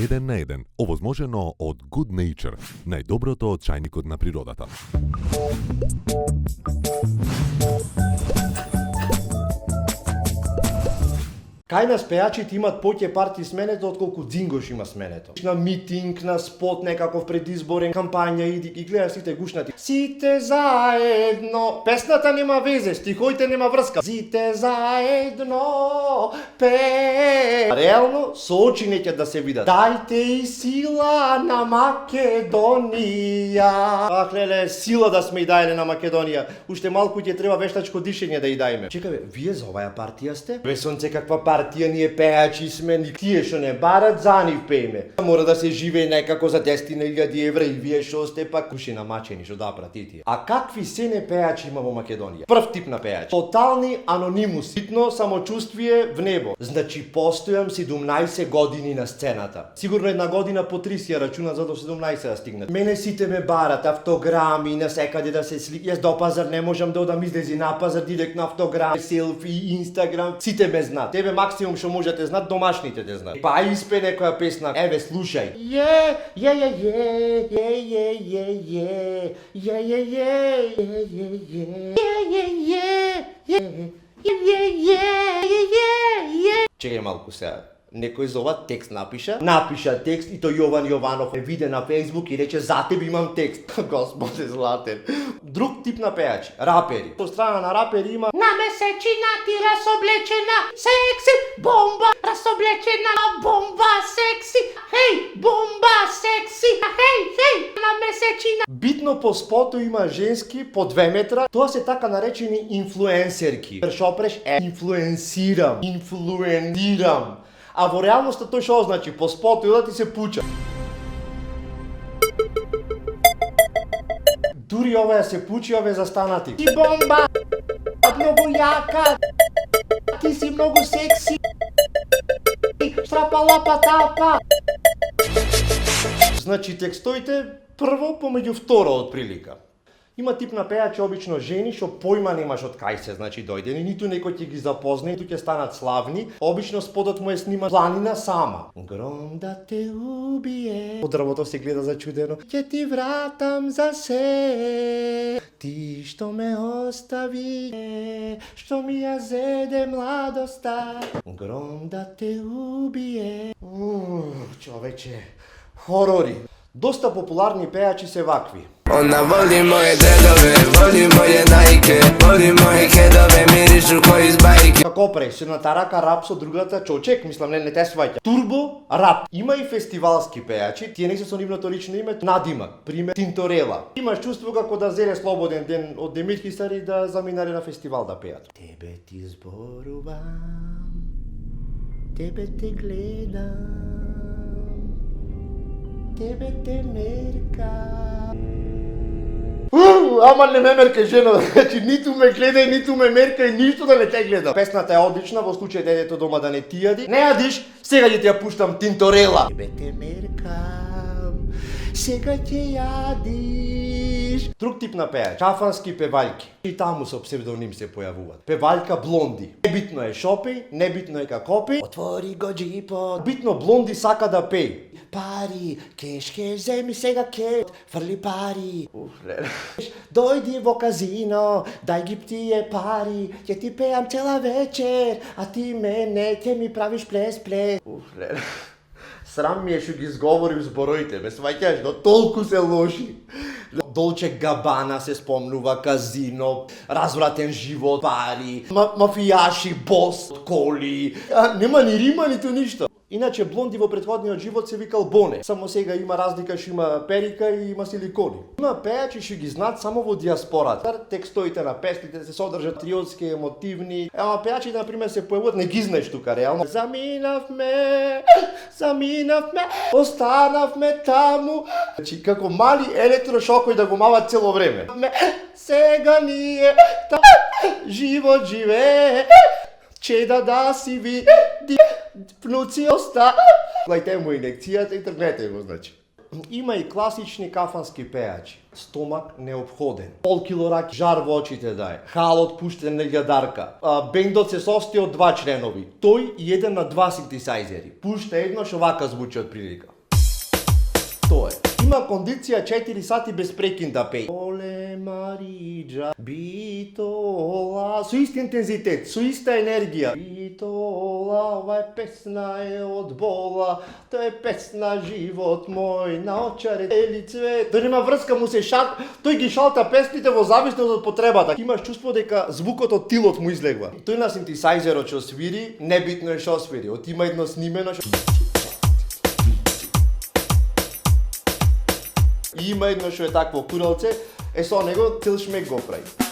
1 на 1, овозможено од Good Nature, најдоброто од чајникот на природата. Кај нас пејачите имат поќе парти сменето отколку Дзингош има сменето. На митинг, на спот, некаков предизборен кампања иди и гледаш сите гушнати. Сите заедно. Песната нема везе, стихоите нема врска. Сите заедно пе. Реално со очи неќе да се видат. Дајте и сила на Македонија. Ах, леле, сила да сме и дајле на Македонија. Уште малку ќе треба вештачко дишење да и дајме. Чекаве, вие за оваа партија сте? Бе сонце каква партија, ние пејачи сме, ни тие што не барат за нив пееме. Мора да се живее некако за 10.000 евра и вие што сте пак куши намачени што да пратите. А какви се не пејачи има во Македонија? Прв тип на пејачи. Тотални анонимуси. Битно самочувствие в небо. Значи постојам 17 години на сцената. Сигурно една година по 30 ја рачуна за до 17 да стигнат. Мене сите ме барат автограми, на секаде да се слики. Јас до пазар не можам да одам излези на пазар директно автограм, селфи, инстаграм. Сите ме знаат. Тебе максимум што можете знаат, домашните те знаат. Па испе некоја песна. Еве слушај. Чекај малку сега. Некој за ова текст напиша текст и тој Јован Јованов е виде на Facebook и рече за тебе имам текст. Господе златен. Друг тип на пејачи, рапери. По страна на рапери има На месечина ти разоблечена, секси, бомба, разоблечена, бомба, секси, хей, бомба, секси, хей, на месечина. Битно по споту има женски по 2 метра. Тоа се така наречени инфлуенсерки. Шопреш инфлуенсирам. А во реалноста тој што означи по споту да ти се пуча. Дури ова се пучи, ова е застанати. Ти бомба, многу јака, ти си многу секси, штрапалапа тапа. Значи текстоите прво помеѓу второ од прилика. Има тип на пејачи обично жени што појма немаш од кај се, значи дојде, ниту некој ќе ги запозна, ниту ќе станат славни. Обично сподот му е снима планина сама. Гром да те убие. Од дрвото се гледа зачудено. Ќе ти вратам за се. Ти што ме остави, што ми ја зеде младоста. Гром да те убие. Човече, хорори. Доста популарни пејачи се вакви. Ona voli moje dredove, voli moje Nike, voli moje kedove, mirišu ko iz bajke. Како преш, едната рака рап со другата чочек, мислам не те сваќа. Турбо рап. Има и фестивалски пејачи, тие не се со нивното лично име, надимак, пример Тинторела. Имаш чувство како да зеле слободен ден од Демитки Стари да заминаре на фестивал да пеат. Тебе ти зборувам, тебе те гледам, тебе те меркам. Ама не ме меркај, жена, значи ниту ме гледај, ниту ме меркај, ништо да не те гледам. Песната е одлична, во случај дедето дома да не ти јади. Не јадиш, сега ќе ти ја пуштам Тинторела. Тебе те меркам, сега ќе јадиш. Друг тип на пејач, кафански певаljки. И таму со псевдоним се појавуваат. Певаljка Блонди. Небитно е шопеј, небитно е како пеј. Отвори го джипот. Битно Блонди сака да пеј. Пари, кеш, земи сега кеш, фрли пари. Дојди во казино, дај ги тие пари, ќе ти пеам цела вечер, а ти мене ќе ми правиш плес. Срам ми е што ги изговорив збороите, ме сваќаш, но толку се лоши. Долче Габана се спомнува, казино, развратен живот, пари, мафијаши, бос, коли, нема ни рима, ниту ништо. Иначе Блонди во претходниот живот се викал Боне. Само сега има разлика што има перика и има силикони. Има пејачи што ги знаат само во диаспората. Текстоите на песните се содржат патриотски, емотивни. Ама пејачите на пример се појавуваат, не ги знаеш тука реално. Заминавме, останавме таму. Значи како мали електрошокови да го мават цело време. Сега ние живот живее. Чеда да си види, внуци оста. Гледате му инекцијата и тргнете го, значи. Има и класични кафански пејачи. Стомак неопходен. Пол кило рак, жар во очите дае. Халот пуштен на љадарка. Бендот се состои од 2 членови. Тој и еден на 2 синтесајзери. Пушта едно што вака звучи од прилика. Тоа е. Има кондиција 4 сати без прекин да пее. Оле Мариджа, битола, со ист интензитет, со иста енергија. Битола, ова е песна е од бола, тоа е песна живот мој, на очаре ели цвет. Тој нема врска, му се тој ги шалта песните во зависност од потребата. Имаш чувство дека звукот од тилот му излегва. Тој на синтесајзерот што свири, небитно е што свири. Има едно снимено што има едно што е такво куралце, со него цел шмек го прави.